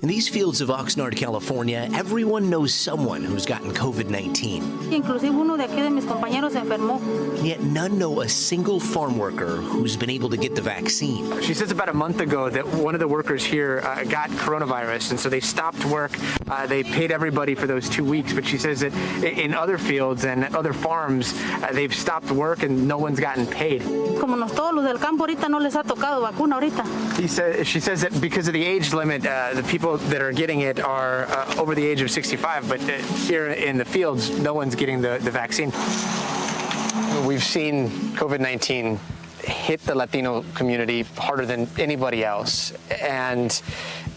In these fields of Oxnard, California, everyone knows someone who's gotten COVID-19. Inclusive uno de aquí de mis compañeros se enfermó. And yet none know a single farm worker who's been able to get the vaccine. She says about a month ago that one of the workers here got coronavirus, and so they stopped work. They paid everybody for those 2 weeks, but she says that in other fields and at other farms, they've stopped work and no one's gotten paid. Como nos todos los del campo ahorita no les ha tocado vacuna ahorita. She says that because of the age limit, the people that are getting it are over the age of 65, but here in the fields, no one's getting the vaccine. We've seen COVID-19 hit the Latino community harder than anybody else, and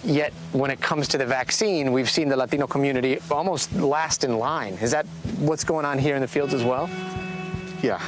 yet when it comes to the vaccine, we've seen the Latino community almost last in line. Is that what's going on here in the fields as well? Yeah,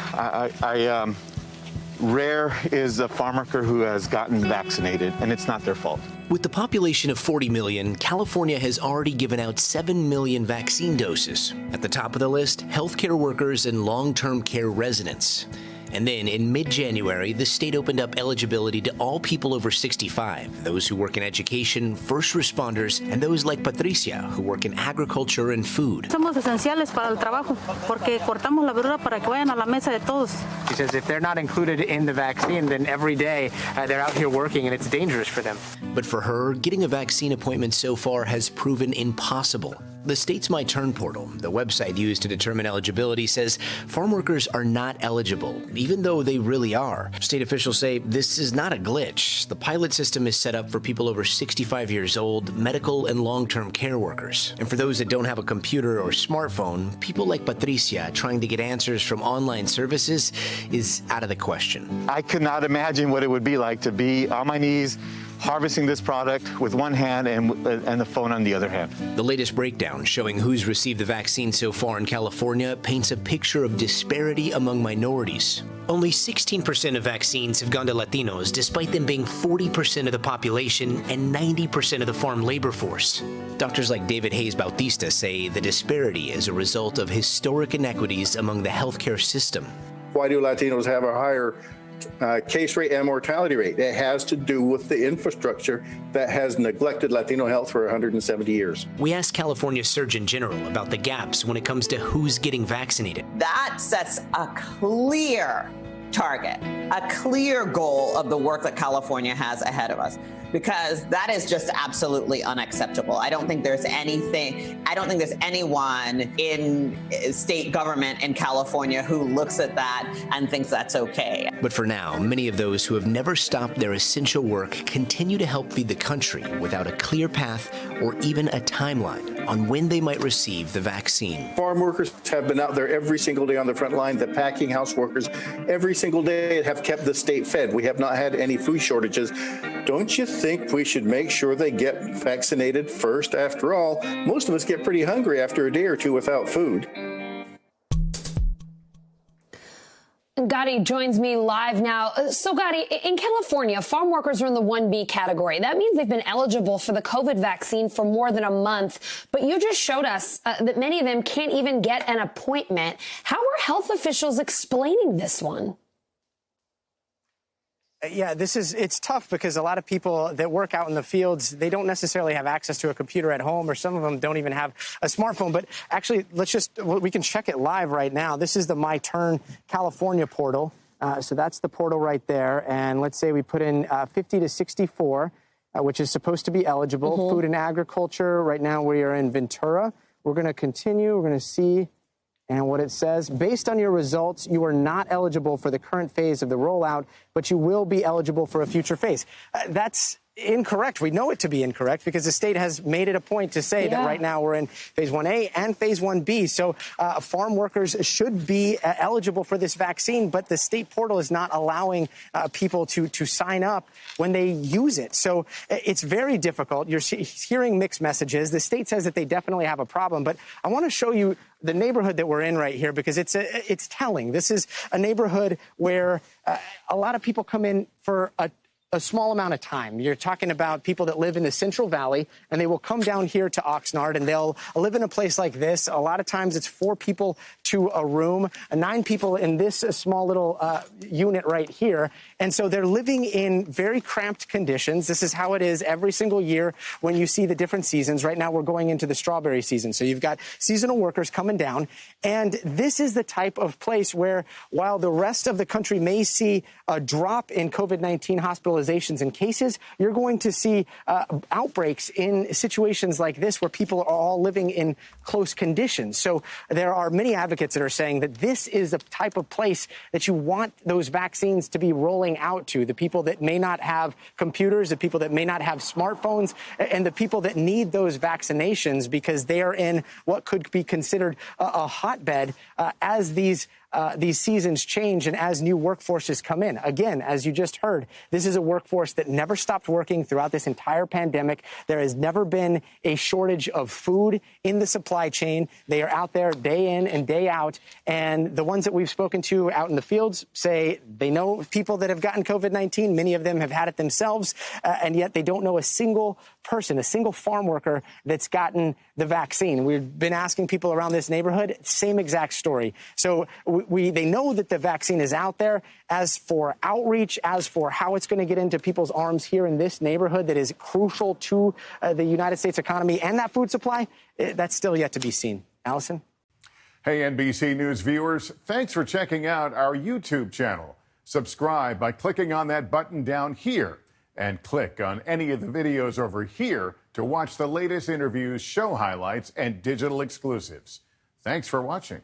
rare is a farm worker who has gotten vaccinated, and it's not their fault. With the population of 40 million, California has already given out 7 million vaccine doses. At the top of the list, healthcare workers and long-term care residents. And then in mid-January, the state opened up eligibility to all people over 65, those who work in education, first responders, and those like Patricia, who work in agriculture and food. Somos esenciales para el trabajo, porque cortamos la verdura para que vayan a la mesa de todos. She says if they're not included in the vaccine, then every day they're out here working and it's dangerous for them. But for her, getting a vaccine appointment so far has proven impossible. The state's My Turn portal, the website used to determine eligibility, says farm workers are not eligible, even though they really are. State officials say this is not a glitch. The pilot system is set up for people over 65 years old, medical and long-term care workers. And for those that don't have a computer or smartphone, people like Patricia trying to get answers from online services is out of the question. I could not imagine what it would be like to be on my knees, harvesting this product with one hand and the phone on the other hand. The latest breakdown showing who's received the vaccine so far in California paints a picture of disparity among minorities. Only 16% of vaccines have gone to Latinos, despite them being 40% of the population and 90% of the farm labor force. Doctors like David Hayes Bautista say the disparity is a result of historic inequities among the healthcare system. Why do Latinos have a higher case rate and mortality rate? It has to do with the infrastructure that has neglected Latino health for 170 years. We asked California Surgeon General about the gaps when it comes to who's getting vaccinated. That sets a clear target, a clear goal of the work that California has ahead of us, because that is just absolutely unacceptable. I don't think there's anyone in state government in California who looks at that and thinks that's okay. But for now, many of those who have never stopped their essential work continue to help feed the country without a clear path or even a timeline on when they might receive the vaccine. Farm workers have been out there every single day on the front line. The packing house workers every single day have kept the state fed. We have not had any food shortages. Don't you think we should make sure they get vaccinated first? After all, most of us get pretty hungry after a day or two without food. Gotti joins me live now. So, Gotti, in California, farm workers are in the 1B category. That means they've been eligible for the COVID vaccine for more than a month. But you just showed us that many of them can't even get an appointment. How are health officials explaining this one? Yeah, it's tough because a lot of people that work out in the fields, they don't necessarily have access to a computer at home, or some of them don't even have a smartphone. But actually, we can check it live right now. This is the My Turn California portal. So that's the portal right there. And let's say we put in 50 to 64, which is supposed to be eligible. Food and agriculture. Right now we are in Ventura. We're going to continue. We're going to see. And what it says, based on your results, you are not eligible for the current phase of the rollout, but you will be eligible for a future phase. That's incorrect. We know it to be incorrect because the state has made it a point to say that right now we're in phase 1A and phase 1B. So farm workers should be eligible for this vaccine, but the state portal is not allowing people to sign up when they use it. So it's very difficult. You're hearing mixed messages. The state says that they definitely have a problem, but I want to show you the neighborhood that we're in right here because it's telling. This is a neighborhood where a lot of people come in for a small amount of time. You're talking about people that live in the Central Valley, and they will come down here to Oxnard, and they'll live in a place like this. A lot of times it's 4 people to a room, 9 people in this small little unit right here. And so they're living in very cramped conditions. This is how it is every single year when you see the different seasons. Right now we're going into the strawberry season. So you've got seasonal workers coming down. And this is the type of place where, while the rest of the country may see a drop in COVID-19 hospitalizations and cases, you're going to see outbreaks in situations like this where people are all living in close conditions. So there are many advocates that are saying that this is the type of place that you want those vaccines to be rolling out to, the people that may not have computers, the people that may not have smartphones, and the people that need those vaccinations because they are in what could be considered a hotbed as these seasons change and as new workforces come in. Again, as you just heard, this is a workforce that never stopped working throughout this entire pandemic. There has never been a shortage of food in the supply chain. They are out there day in and day out. And the ones that we've spoken to out in the fields say they know people that have gotten COVID-19. Many of them have had it themselves, and yet they don't know a single person, a single farm worker that's gotten the vaccine. We've been asking people around this neighborhood, same exact story. So they know that the vaccine is out there. As for outreach, as for how it's going to get into people's arms here in this neighborhood that is crucial to the United States economy and that food supply, that's still yet to be seen. Allison? Hey, NBC News viewers, thanks for checking out our YouTube channel. Subscribe by clicking on that button down here and click on any of the videos over here to watch the latest interviews, show highlights, and digital exclusives. Thanks for watching.